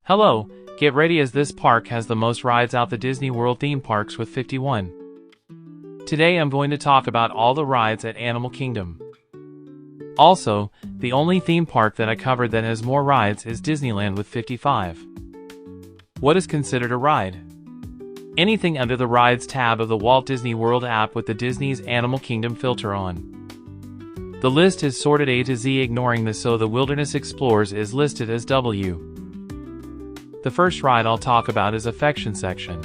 Hello, get ready as this park has the most rides out the Disney World theme parks with 51. Today I'm going to talk about all the rides at Animal Kingdom. Also, the only theme park that I covered that has more rides is Disneyland with 55. What is considered a ride? Anything under the Rides tab of the Walt Disney World app with the Disney's Animal Kingdom filter on. The list is sorted A to Z, ignoring the So the Wilderness Explorers is listed as W. The first ride I'll talk about is Affection Section.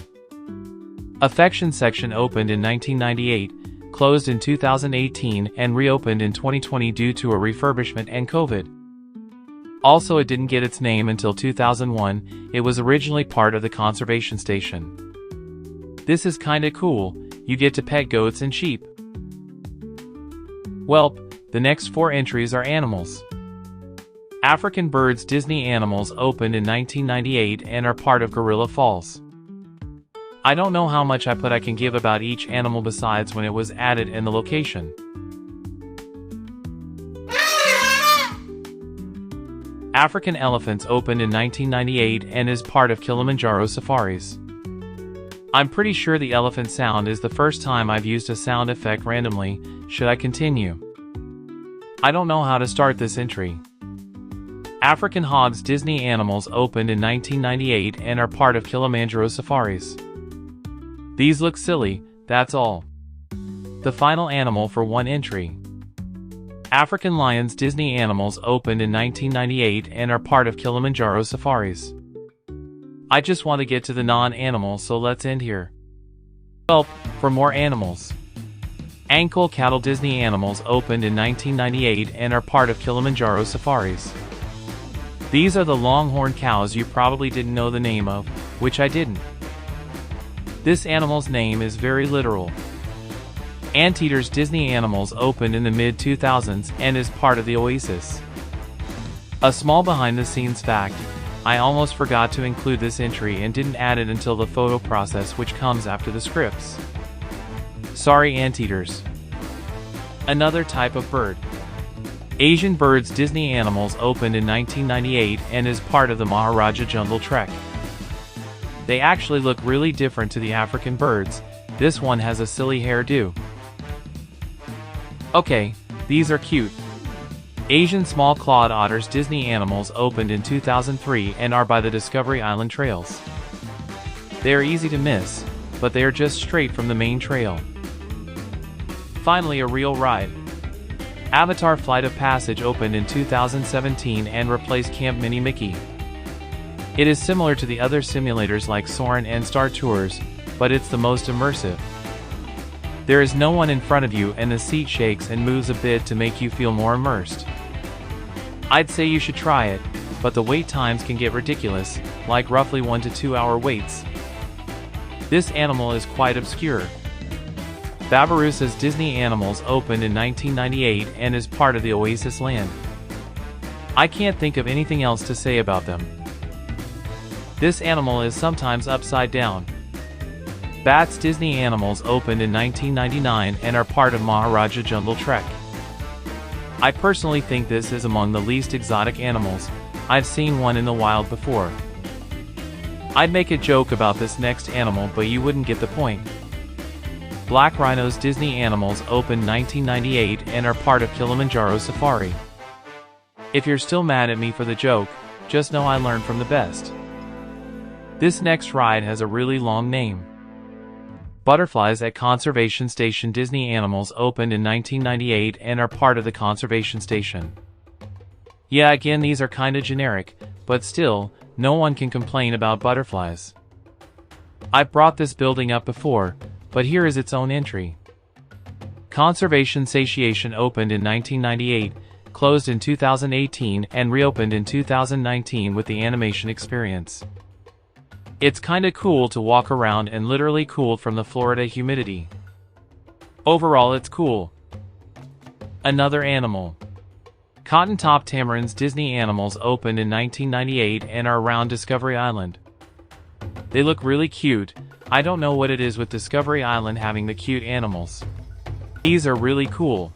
Affection Section opened in 1998, closed in 2018, and reopened in 2020 due to a refurbishment and COVID. Also, it didn't get its name until 2001, it was originally part of the conservation station. This is kinda cool, you get to pet goats and sheep. Welp, the next 4 entries are animals. African Birds Disney Animals opened in 1998 and are part of Gorilla Falls. I don't know how much I can give about each animal besides when it was added and the location. African Elephants opened in 1998 and is part of Kilimanjaro Safaris. I'm pretty sure the elephant sound is the first time I've used a sound effect randomly. Should I continue? I don't know how to start this entry. African Hogs Disney Animals opened in 1998 and are part of Kilimanjaro Safaris. These look silly, that's all. The final animal for 1 entry. African Lions Disney Animals opened in 1998 and are part of Kilimanjaro Safaris. I just want to get to the non-animal, so let's end here. Well, for more animals. Angkor Cattle Disney Animals opened in 1998 and are part of Kilimanjaro Safaris. These are the longhorn cows you probably didn't know the name of, which I didn't. This animal's name is very literal. Anteaters Disney Animals opened in the mid-2000s and is part of the Oasis. A small behind-the-scenes fact, I almost forgot to include this entry and didn't add it until the photo process, which comes after the scripts. Sorry, Anteaters. Another type of bird. Asian Birds Disney Animals opened in 1998 and is part of the Maharaja Jungle Trek. They actually look really different to the African birds. This one has a silly hairdo. Okay, these are cute. Asian Small-Clawed Otters Disney Animals opened in 2003 and are by the Discovery Island trails. They are easy to miss, but they are just straight from the main trail. Finally, a real ride. Avatar Flight of Passage opened in 2017 and replaced Camp Mini Mickey. It is similar to the other simulators like Soarin' and Star Tours, but it's the most immersive. There is no one in front of you and the seat shakes and moves a bit to make you feel more immersed. I'd say you should try it, but the wait times can get ridiculous, like roughly 1 to 2 hour waits. This animal is quite obscure. Babirusa's Disney Animals opened in 1998 and is part of the Oasis Land. I can't think of anything else to say about them. This animal is sometimes upside down. Bats Disney Animals opened in 1999 and are part of Maharaja Jungle Trek. I personally think this is among the least exotic animals. I've seen one in the wild before. I'd make a joke about this next animal, but you wouldn't get the point. Black Rhinos Disney Animals opened 1998 and are part of Kilimanjaro Safari. If you're still mad at me for the joke, just know I learned from the best. This next ride has a really long name. Butterflies at Conservation Station Disney Animals opened in 1998 and are part of the conservation station. Yeah, again, these are kinda generic, but still, no one can complain about butterflies. I've brought this building up before, but here is its own entry. Conservation Satiation opened in 1998, closed in 2018, and reopened in 2019 with the animation experience. It's kinda cool to walk around and literally cooled from the Florida humidity. Overall, it's cool. Another animal. Cotton Top Tamarins Disney Animals opened in 1998 and are around Discovery Island. They look really cute. I don't know what it is with Discovery Island having the cute animals. These are really cool.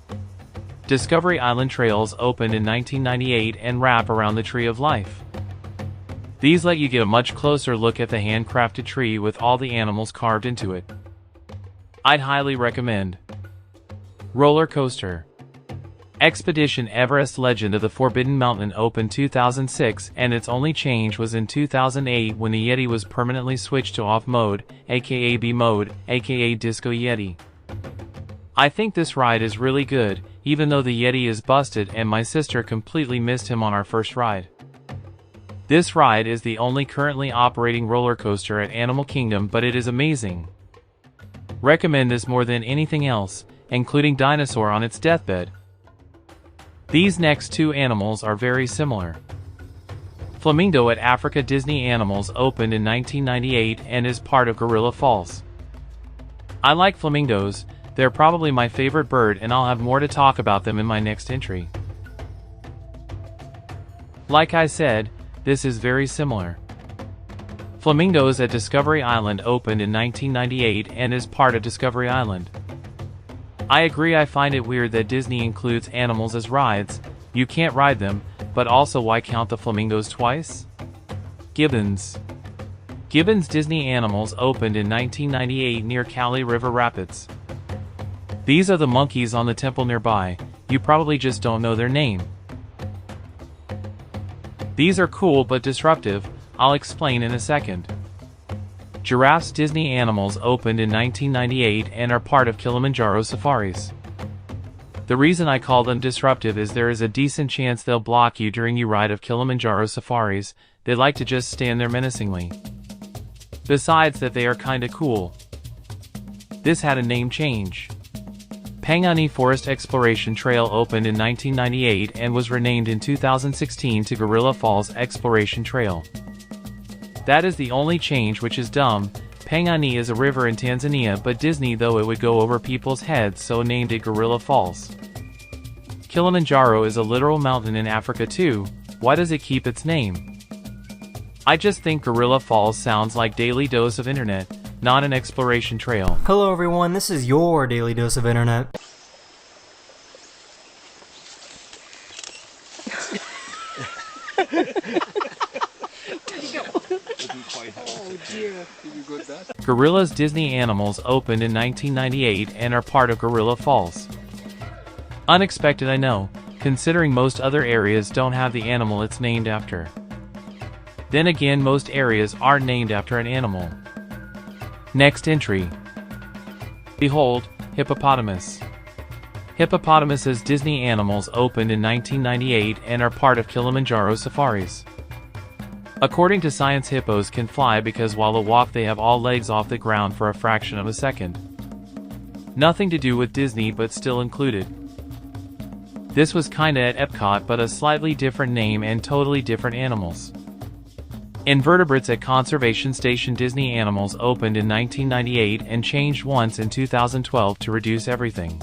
Discovery Island Trails opened in 1998 and wrap around the Tree of Life. These let you get a much closer look at the handcrafted tree with all the animals carved into it. I'd highly recommend. Roller coaster. Expedition Everest Legend of the Forbidden Mountain opened 2006, and its only change was in 2008 when the Yeti was permanently switched to off mode, aka B mode, aka Disco Yeti. I think this ride is really good, even though the Yeti is busted and my sister completely missed him on our first ride. This ride is the only currently operating roller coaster at Animal Kingdom, but it is amazing. Recommend this more than anything else, including Dinosaur on its deathbed. These next two animals are very similar. Flamingo at Africa Disney Animals opened in 1998 and is part of Gorilla Falls. I like flamingos, they're probably my favorite bird, and I'll have more to talk about them in my next entry. Like I said, this is very similar. Flamingos at Discovery Island opened in 1998 and is part of Discovery Island. I agree, I find it weird that Disney includes animals as rides. You can't ride them, but also why count the flamingos twice? Gibbons. Gibbons Disney Animals opened in 1998 near Kali River Rapids. These are the monkeys on the temple nearby, you probably just don't know their name. These are cool but disruptive, I'll explain in a second. Giraffes Disney Animals opened in 1998 and are part of Kilimanjaro Safaris. The reason I call them disruptive is there is a decent chance they'll block you during your ride of Kilimanjaro Safaris. They like to just stand there menacingly. Besides that, they are kinda cool. This had a name change. Pangani Forest Exploration Trail opened in 1998 and was renamed in 2016 to Gorilla Falls Exploration Trail. That is the only change, which is dumb. Pangani is a river in Tanzania, but Disney though it would go over people's heads, so named it Gorilla Falls. Kilimanjaro is a literal mountain in Africa too. Why does it keep its name? I just think Gorilla Falls sounds like Daily Dose of Internet, not an exploration trail. Hello everyone, this is your Daily Dose of Internet. Gorillas Disney Animals opened in 1998 and are part of Gorilla Falls. Unexpected, I know, considering most other areas don't have the animal it's named after. Then again, most areas aren't named after an animal. Next entry. Behold, hippopotamus. Hippopotamuses Disney Animals opened in 1998 and are part of Kilimanjaro Safaris. According to science, hippos can fly because while they walk they have all legs off the ground for a fraction of a second. Nothing to do with Disney, but still included. This was kinda at Epcot, but a slightly different name and totally different animals. Invertebrates at Conservation Station Disney Animals opened in 1998 and changed once in 2012 to reduce everything.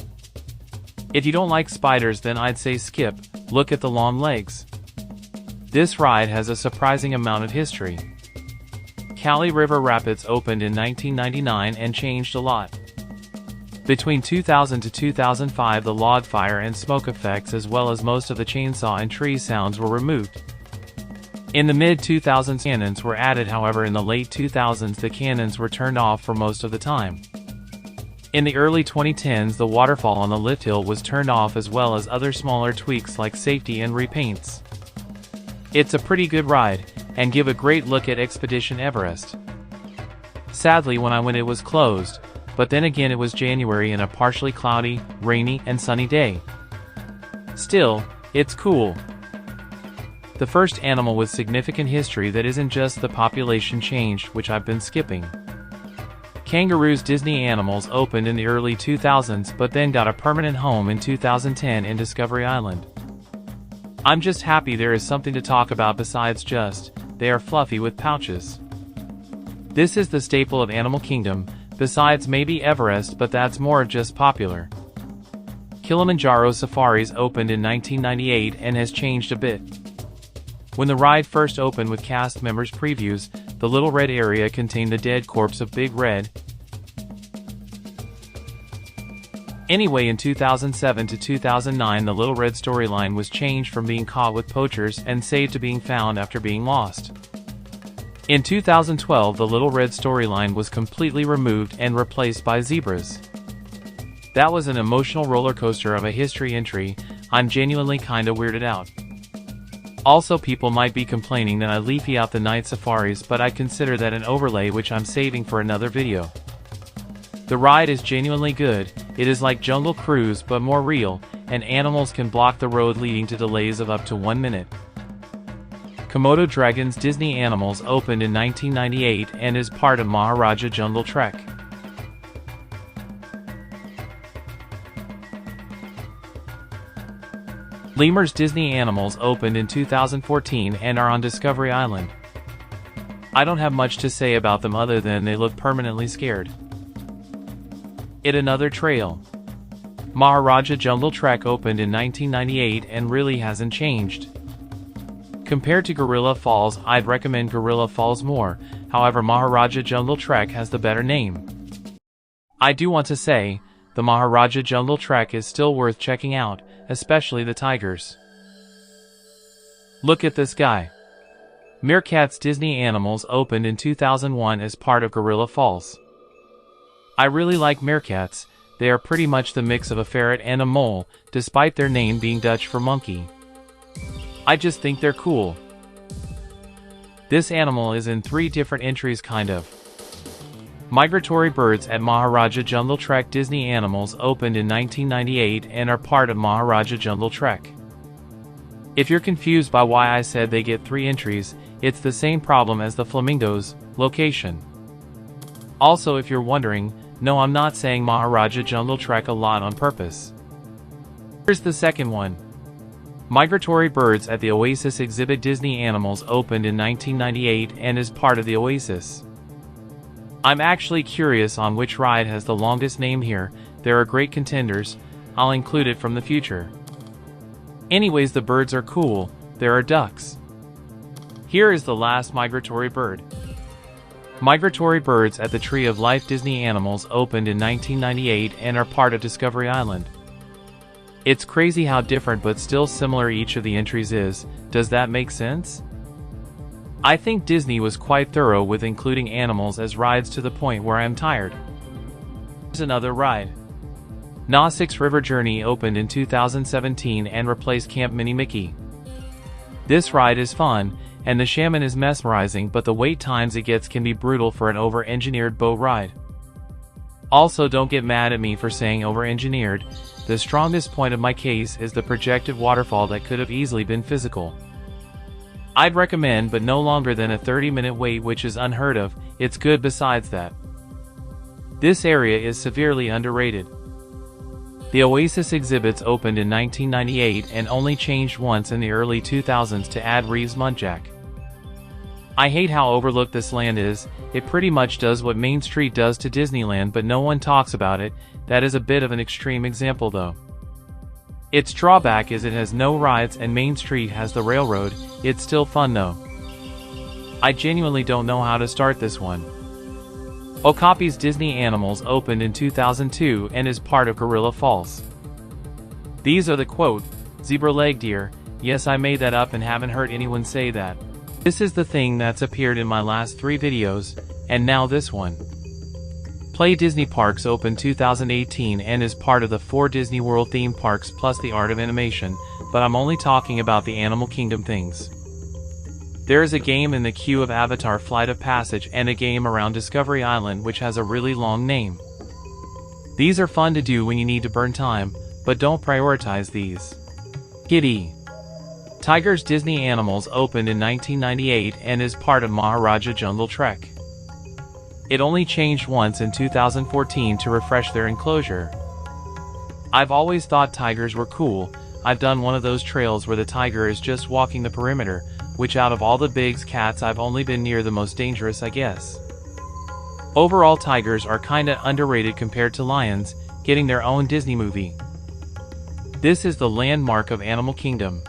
If you don't like spiders, then I'd say skip, look at the long legs. This ride has a surprising amount of history. Kali River Rapids opened in 1999 and changed a lot. Between 2000 to 2005, the log fire and smoke effects as well as most of the chainsaw and tree sounds were removed. In the mid-2000s, cannons were added, however in the late 2000s the cannons were turned off for most of the time. In the early 2010s, the waterfall on the lift hill was turned off, as well as other smaller tweaks like safety and repaints. It's a pretty good ride, and give a great look at Expedition Everest. Sadly, when I went it was closed, but then again it was January and a partially cloudy, rainy, and sunny day. Still, it's cool. The first animal with significant history that isn't just the population change, which I've been skipping. Kangaroos Disney Animals opened in the early 2000s but then got a permanent home in 2010 in Discovery Island. I'm just happy there is something to talk about besides just, they are fluffy with pouches. This is the staple of Animal Kingdom, besides maybe Everest, but that's more just popular. Kilimanjaro Safaris opened in 1998 and has changed a bit. When the ride first opened with cast members previews, the little red area contained the dead corpse of Big Red. Anyway, in 2007 to 2009 the Little Red storyline was changed from being caught with poachers and saved to being found after being lost. In 2012, the Little Red storyline was completely removed and replaced by zebras. That was an emotional roller coaster of a history entry. I'm genuinely kinda weirded out. Also, people might be complaining that I leafy out the night safaris, but I consider that an overlay which I'm saving for another video. The ride is genuinely good. It is like Jungle Cruise but more real, and animals can block the road, leading to delays of up to 1 minute. Komodo Dragons Disney Animals opened in 1998 and is part of Maharaja Jungle Trek. Lemurs Disney Animals opened in 2014 and are on Discovery Island. I don't have much to say about them other than they look permanently scared. It Another Trail. Maharaja Jungle Trek opened in 1998 and really hasn't changed. Compared to Gorilla Falls, I'd recommend Gorilla Falls more, however Maharaja Jungle Trek has the better name. I do want to say, the Maharaja Jungle Trek is still worth checking out, especially the tigers. Look at this guy. Meerkats Disney Animals opened in 2001 as part of Gorilla Falls. I really like meerkats. They are pretty much the mix of a ferret and a mole, despite their name being Dutch for monkey. I just think they're cool. This animal is in 3 different entries kind of. Migratory birds at Maharaja Jungle Trek Disney Animals opened in 1998 and are part of Maharaja Jungle Trek. If you're confused by why I said they get 3 entries, it's the same problem as the flamingos, location. Also, if you're wondering, no, I'm not saying Maharaja Jungle Trek a lot on purpose. Here's the second one. Migratory birds at the Oasis exhibit Disney Animals opened in 1998 and is part of the Oasis. I'm actually curious on which ride has the longest name here. There are great contenders. I'll include it from the future. Anyways, the birds are cool. There are ducks. Here is the last migratory bird. Migratory birds at the Tree of Life Disney Animals opened in 1998 and are part of Discovery Island. It's crazy how different but still similar each of the entries is. Does that make sense? I think Disney was quite thorough with including animals as rides to the point where I'm tired. Here's another ride. Nausica's River Journey opened in 2017 and replaced Camp Mini Mickey. This ride is fun, and the shaman is mesmerizing, but the wait times it gets can be brutal for an over-engineered boat ride. Also, don't get mad at me for saying over-engineered. The strongest point of my case is the projected waterfall that could have easily been physical. I'd recommend, but no longer than a 30-minute wait, which is unheard of. It's good besides that. This area is severely underrated. The Oasis exhibits opened in 1998 and only changed once in the early 2000s to add Reeves Muntjac. I hate how overlooked this land is. It pretty much does what Main Street does to Disneyland, but no one talks about it. That is a bit of an extreme example though. Its drawback is it has no rides and Main Street has the railroad. It's still fun though. I genuinely don't know how to start this one. Okapi's Disney Animals opened in 2002 and is part of Gorilla Falls. These are the quote, zebra leg deer. Yes, I made that up and haven't heard anyone say that. This is the thing that's appeared in my last 3 videos, and now this one. Play Disney Parks opened 2018 and is part of the 4 Disney World theme parks plus the Art of Animation, but I'm only talking about the Animal Kingdom things. There is a game in the queue of Avatar Flight of Passage and a game around Discovery Island which has a really long name. These are fun to do when you need to burn time, but don't prioritize these. Kitty. Tigers Disney Animals opened in 1998 and is part of Maharaja Jungle Trek. It only changed once in 2014 to refresh their enclosure. I've always thought tigers were cool. I've done one of those trails where the tiger is just walking the perimeter, which out of all the big cats I've only been near the most dangerous, I guess. Overall, tigers are kinda underrated compared to lions, getting their own Disney movie. This is the landmark of Animal Kingdom.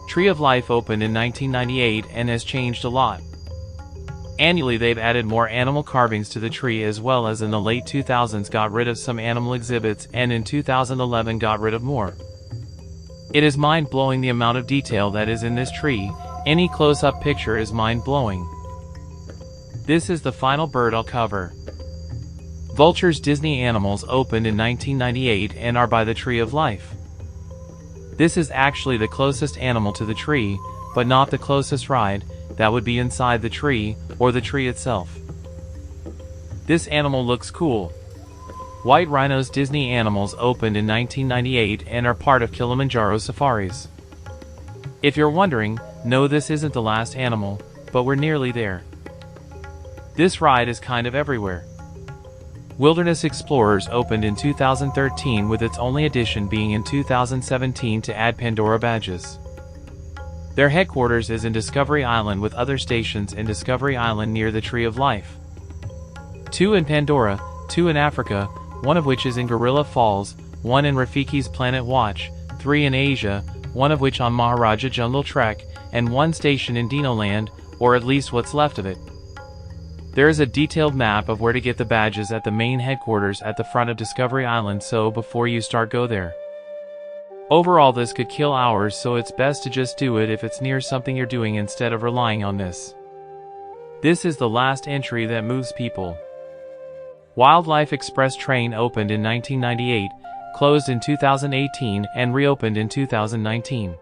Tree of Life opened in 1998 and has changed a lot. Annually they've added more animal carvings to the tree, as well as in the late 2000s got rid of some animal exhibits and in 2011 got rid of more. It is mind-blowing the amount of detail that is in this tree. Any close-up picture is mind-blowing. This is the final bird I'll cover. Vulture's Disney Animals opened in 1998 and are by the Tree of Life. This is actually the closest animal to the tree, but not the closest ride. That would be inside the tree, or the tree itself. This animal looks cool. White Rhino's Disney Animals opened in 1998 and are part of Kilimanjaro Safaris. If you're wondering, no, this isn't the last animal, but we're nearly there. This ride is kind of everywhere. Wilderness Explorers opened in 2013 with its only addition being in 2017 to add Pandora badges. Their headquarters is in Discovery Island with other stations in Discovery Island near the Tree of Life. 2 in Pandora, 2 in Africa, one of which is in Gorilla Falls, 1 in Rafiki's Planet Watch, 3 in Asia, one of which on Maharaja Jungle Trek, and 1 station in Dinoland, or at least what's left of it. There is a detailed map of where to get the badges at the main headquarters at the front of Discovery Island, so before you start, go there. Overall, this could kill hours, so it's best to just do it if it's near something you're doing instead of relying on this. This is the last entry that moves people. Wildlife Express Train opened in 1998, closed in 2018, and reopened in 2019.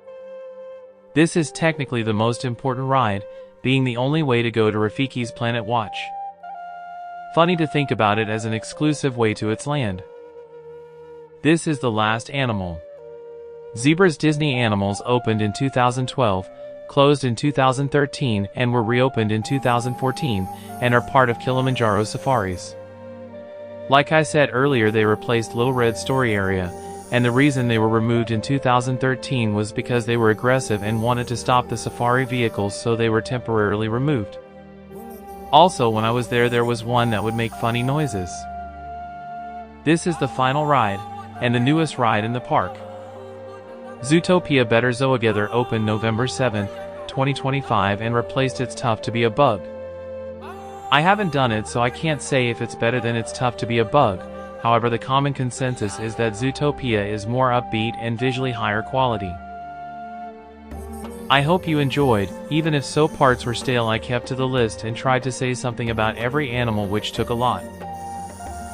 This is technically the most important ride, being the only way to go to Rafiki's Planet Watch. Funny to think about it as an exclusive way to its land. This is the last animal. Zebra's Disney Animals opened in 2012, closed in 2013, and were reopened in 2014, and are part of Kilimanjaro Safaris. Like I said earlier, they replaced Little Red Story Area, and the reason they were removed in 2013 was because they were aggressive and wanted to stop the safari vehicles, so they were temporarily removed. Also, when I was there was one that would make funny noises. This is the final ride, and the newest ride in the park. Zootopia Better Zootogether opened November 7, 2025 and replaced It's Tough to Be a Bug. I haven't done it, so I can't say if it's better than It's Tough to Be a Bug. However, the common consensus is that Zootopia is more upbeat and visually higher quality. I hope you enjoyed. Even if so parts were stale, I kept to the list and tried to say something about every animal, which took a lot.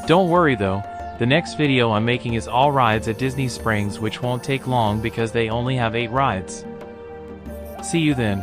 Don't worry though, the next video I'm making is all rides at Disney Springs, which won't take long because they only have 8 rides. See you then.